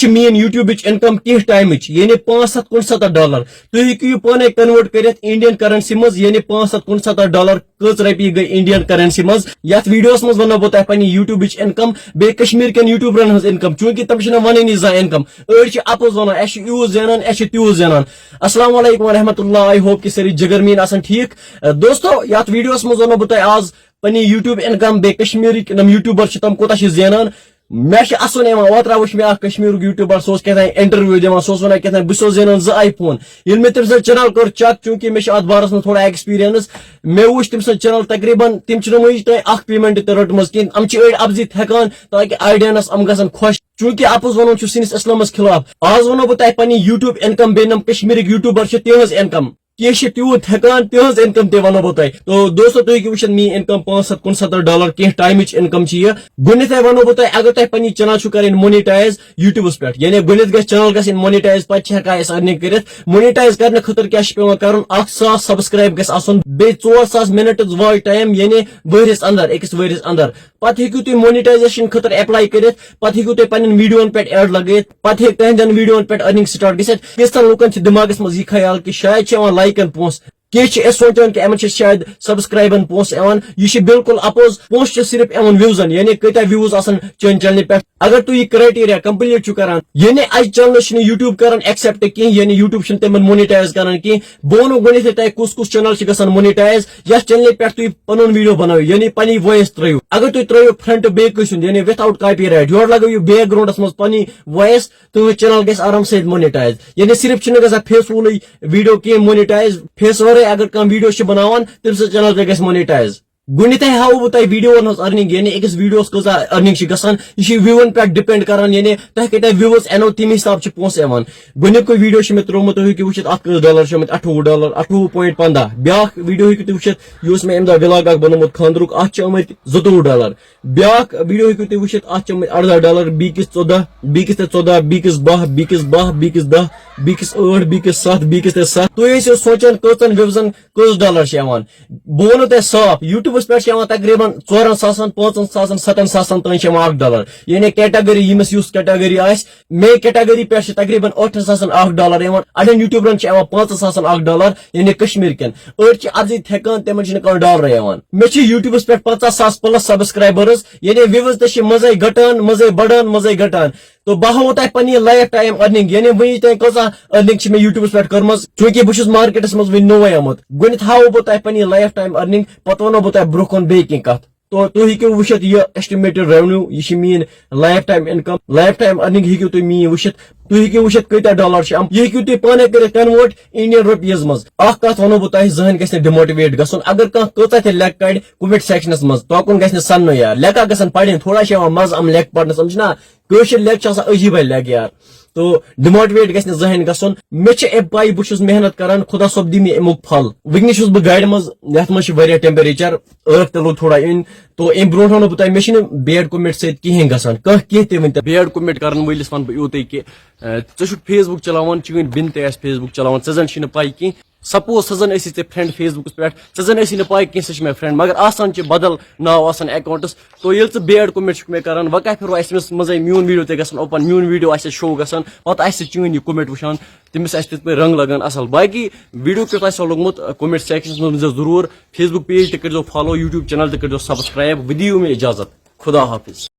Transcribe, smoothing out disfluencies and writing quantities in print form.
یہ مین YouTube income کی time یعنی $567 تھی ہیکو یہ پانے کنورٹ کرت انڈین کرنسی مز یعنی $567 کچ رپی گئی انڈین کرنسی مز یت ویڈیوس مز ونو بہ پنہ یوٹیوب انکم بی کشمیر کن یوٹیوبرن ہز انکم چونکہ تم ونانی زانہ انکم اڑ اپز ونان اس یوز زینان اس تیوز زینان. السلام علیکم ورحمۃ اللہ. آئی ہوپ کہ ساری جگرمین آسان ٹھیک. دوستو یت ویڈیوس مز ونو بہ آز پنہ یوٹیوب انکم بی کشمیری نم یوٹیوبر تم کوتاہ زینان. مے اصل اوترا وچ مے کشمیر یوٹیوبر سہ کتان انٹرویو دان سہ ونان کتان بہ زینان 2 آئی فون. یل مے تم سن چینل کر چیک چونکہ مے ات بارس میں تھوڑا ایکسپیرینس مے وچ تم سن چینل تقریباً تم مجھ تہ اخ پیمنٹ تہ رٹمز کہین ام اڑ ابزت ہیکان تاکہ آئیڈینس ام گھن خوش چونکہ اپز ون سنس اسلامس خلاف. آز ونو بہ تہ پنہ یوٹیوب انکم بی نم کشمیرک یوٹیوبر تہذ انکم کی تیوت ہیکان تہذ انکم تہ ونو بہ تہ. تو دوستو تھی وچھت میری انکم $567 کی ٹائم انکم یہ گونیت ونو بہ تہ اگر تہ پنہ چینل کریں مونیٹائز یوٹیوبس پہ یعنی گونیت گھس چینل گھن مونیٹائز پتہ ہیکا اس ارننگ کرت. مونیٹائز کرنے خاطر کیا پیوان کرن 1000 سبسکرائب گھس آسن بی 4000 منٹس واچ ٹائم یعنی ورس اندر اکس ورس اندر. پتہ ہیکو تھی مونیٹائزیشن خاطر اپلائی کرت پتہ ہیکو تھی پنن ویڈیون پہ ایڈ لگت پتہ ہیک تہندین ویڈیون پہ ارننگ سٹارٹ گژھت. کیستان لوکن دماغس مز یہ خیال کہ شاید لائکن پونس کی سوچان کہ امن شاید سبسکرائبن پونس ایوان. یہ بالکل اپوز پونس صرف ایوان ویوزن یعنی کتیا ویوز آسان چین چینل پہ. اگر تھی یہ کرائٹیریا کمپلیٹ کران یعنی اج چینل یوٹیوب کران ایکسپٹ کی یعنی یوٹیوب تم مونیٹائز کران کی بہ ونو گۄڈنیتھے تہ کس کس چینل گژھان مونیٹائز یس چینل پہ تھی پن ویڈیو بنو یعنی پنی وائس ترو. اگر تھی ترو فرنٹ بیک سند یعنی with out copy write your لگو بیک گراؤنڈس مز پنی وائس تہذ چینل گھس آرام سۭتۍ مونیٹائز. یعنی صرف گژھان فیس وول ویڈیو کی مونیٹائز فیس ورے اگر کم ویڈیو بناوان تم سن چینل پہ گھس مونیٹائز. گۄڈنیتھے ہاو بہ تہ ویڈیون ہز ارننگ یعنی أکِس ویڈیوس کۭژاہ ارننگ گژھان یہ ویون پہ ڈپینڈ کران یعنی تہ کتیا ویوز اینو تمہ حساب پونس یوان. گۄڈنیُک ویڈیو مے ترومت تُہۍ ہیٚکِو وٕچھِتھ اتھ کٔژ ڈالر چھِ آمٕتۍ $28 بیاکھ ویڈیو ہیٚکِو تُہۍ وٕچھِتھ یہِ اوس مےٚ امہِ دۄہ ولاگ اکھ بنومُت خاندرُک اتھ چھِ آمٕتۍ $22. بیاکھ ویڈیو ہیٚکِو تُہۍ وٕچھِتھ اتھ چھِ آمٕتۍ $18 بیٚکِس 14 بیٚکِس تہِ 14 بیٚکِس 12 بیٚکِس 12 بیٚکِس 10 بیٚکِس 8 بیٚکِس 7 بیٚکِس تہِ 7. تُہۍ ٲسِو سونچان کٔژن وِوزن کٔژ ڈالر چھِ یِوان. بہٕ ونو تۄہہِ صاف یوٗٹیوٗبس پٮ۪ٹھ چھِ یِوان تقریباً 4000 5000 7000 تام چھِ یِوان $1 یعنی کیٹاگری ییٚمِس یُس کیٹاگری آسہِ مے کیٹاگری پٮ۪ٹھ چھِ تقریباً $8000 $1 یِوان. اڑین یوٗٹیوٗبرن چھِ یِوان $5000 $1 یعنی کشمیر کٮ۪ن أڑۍ چھِ ابزِتھ ہیکان تِمن چھِنہٕ کانٛہہ ڈالر یِوان. مےٚ چھِ یوٗٹیوٗبس پٮ۪ٹھ 50,000+ سبسکرایبرز یعنی وِوز تہِ چھِ منٛزے گٹان منٛزے بڑان منٛزے گٹان. تو بہ ہاوو تۄہہِ پننہِ لایف ٹایم ارننگ یعنی وٕنہِ تانۍ کۭژاہ ارننگ چھِ مےٚ یوٗٹیوٗبس پٮ۪ٹھ کٔرمٕژ چوٗنٛکہِ بہٕ چھُس مارکیٹس منٛز وٕنہِ نوٚوے آمُت. گۄڈنیتھ ہاوو بہٕ تۄہہِ پننہِ لایف ٹایم ارننگ پتہٕ ونو بہٕ تۄہہِ برونٛہہ کُن بیٚیہِ کینٛہہ کتھ. تو تُہۍ ہیٚکِو وٕچھِتھ یہِ ایسٹِمیٹڈ ریونیو یہِ چھِ میٲنۍ life time income life time earning ہیٚکِو تُہۍ میٲنۍ وٕچھِتھ. تُہۍ ہیٚکِو وٕچھِتھ کۭتیاہ ڈالر چھِ یہِ ہیٚکِو تُہۍ پانے کٔرِتھ کنوٲٹ انڈین رۄپیز منٛز. اکھ کتھ ونو بہٕ تۄہہِ زٕہٕنۍ گژھِ نہٕ ڈِموٹِویٹ گژھُن اگر کانٛہہ کۭژاہ تہِ لیکہٕ کڑِ کومنٹ سیکشنس منٛز توکُن گژھِ نہٕ سننُے یار لیکھا گژھن پرٕنۍ تھوڑا چھِ یِوان مزٕ لیکہٕ پرنس سمجھنا کٲشِر لیکہٕ چھِ آسان عجیٖبے لیکہٕ یار. تو ڈِموٹِویٹ گژھِ نہٕ زٕہٕنۍ گژھُن. مےٚ چھِ پاے بہٕ چھُس محنت کران خدا صٲب دی مےٚ امیُک پھل. وٕنکیٚنس چھُس بہٕ گاڑِ منٛز یتھ منٛز چھِ واریاہ ٹیمپریچر ٲرکھ تہِ لوٚگ تھوڑا اِن. تو امہِ برونٛٹھ ونو بہٕ تۄہہِ مےٚ چھِنہٕ بیڈ کومنٹ سۭتۍ کِہینۍ گژھان کینٛہہ تہِ ؤنۍ تہِ. بیڈ کومنٹ کرن وٲلِس ونہٕ بہٕ یوٗتُے کہِ ژٕ چھُکھ فیس بُک چلاوان چٲنۍ بیٚنہِ تہِ آسہِ فیس بُک چلاوان ژٕ زن چھِ نہٕ پاے کینٛہہ. سپوز سۄ زن ٲسی ژےٚ فرینڈ فیس بُکس پٮ۪ٹھ ژٕ زن ٲسی نہٕ پاے کینٛہہ سۄ چھِ مےٚ فرینڈ مگر آسان چھِ بدل ناو آسان اکاونٹس. تو ییٚلہِ ژٕ بیڈ کومنٹ چھُکھ مےٚ کران وۄنۍ کیاہ پھِرو اسہِ منٛزے میون ویڈیو تہِ گژھان اوپن میون ویڈیو آسہِ شو گژھان پتہٕ آسہِ چٲنۍ یہِ کومنٹ وٕچھان تٔمِس آسہِ تِتھ پٲٹھۍ رنگ لگان اصل. باقی ویڈیو کیُتھ آسیو لوگمُت کومنٹ سیکشنس منٛز ضروٗر. فیس بُک پیج تہِ کٔرزیو فالو یوٗٹیوٗب چینل تہِ کٔرزیو سبسکرایب. ودِیِو مےٚ اجازت. خدا حافظ.